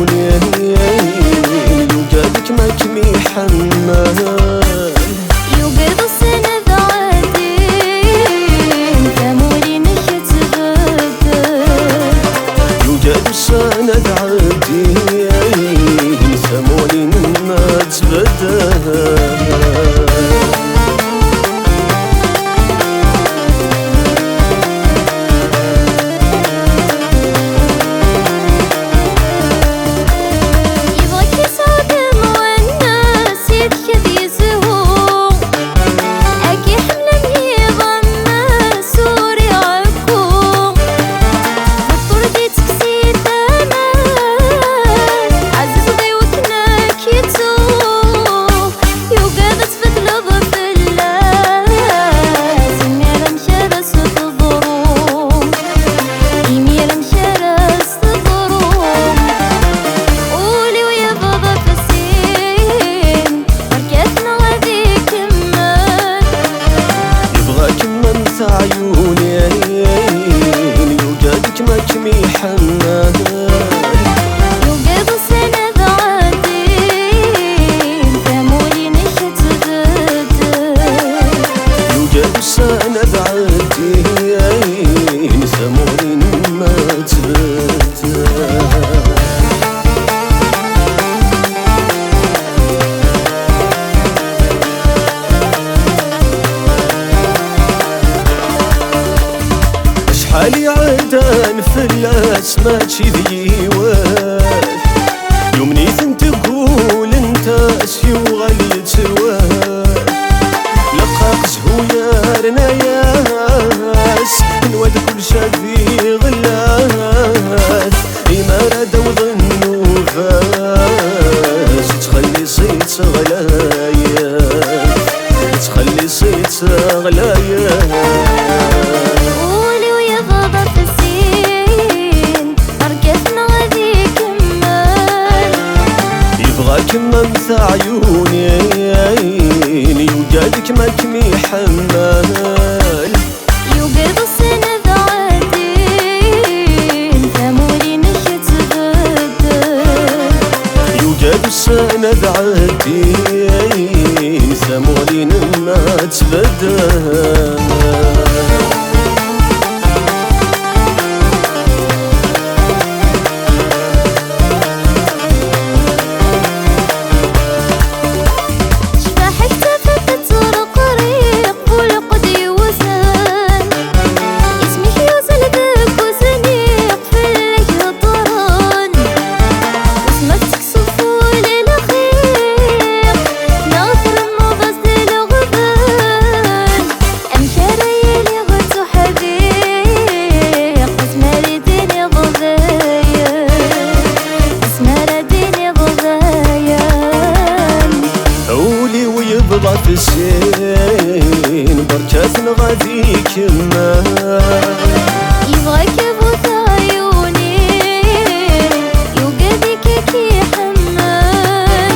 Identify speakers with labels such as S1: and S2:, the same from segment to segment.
S1: عيوني يوجدك ما كمي حمال
S2: يوجد السند عادين ثمولي نشت بدل
S1: يوجد السند عادين ثمولي نشت بدل عيوني يوجدك ما كمي حمال
S2: يوجد السند عادين ثمولي نشت بدل
S1: يوجد السند عادين ثمولي نشت بدل حالي عدان فلاس ما تشذي واش يومني ثنت تقول انت اسي وغلي تواش لقاك زهويارنا ياس نواد كل شافي غلاس إما راد وظنو فاس تخلي صيت غلاياس تخلي صيت غلاياس كمم عيوني يوجدك ما كمي حمال
S2: يوجد السند عادين ثمولي نشت بدل
S1: يوجد السند عادين ثمولي نشت بدل يبضى في السين بركات نغادي كمان
S2: يبغاك يبوث عيوني يوجدك كي حمان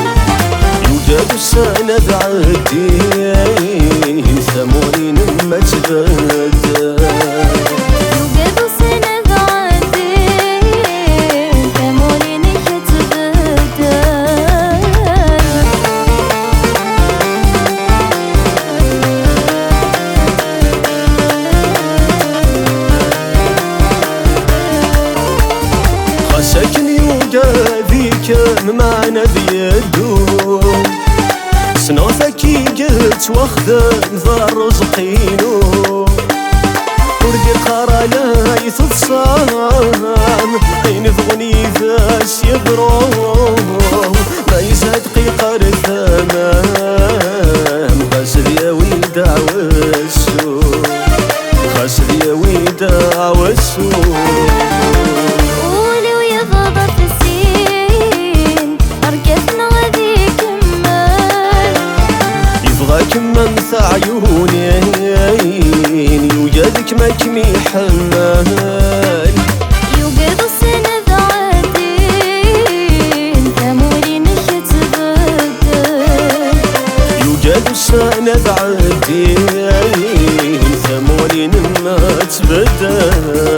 S1: يوجد السند عادين ثمولي ما تبدل
S2: يوجد السند عادين ثمولي نشت
S1: ساكن يوجدي كم معنا بيدو سنوثك قلت واخذن ذا رزقينو وردي قرا لا يتصام حين بغني ذاس يبرو ما يزاد قيقر الثمام خاسر يا ولد عوسو خاسر يا ولد عوسو كمم عيوني يوجدك ما كمي حمال
S2: يوجد السند عادين ثمولي نشت بدل
S1: يوجد السند عادين ثمولي ما تبدل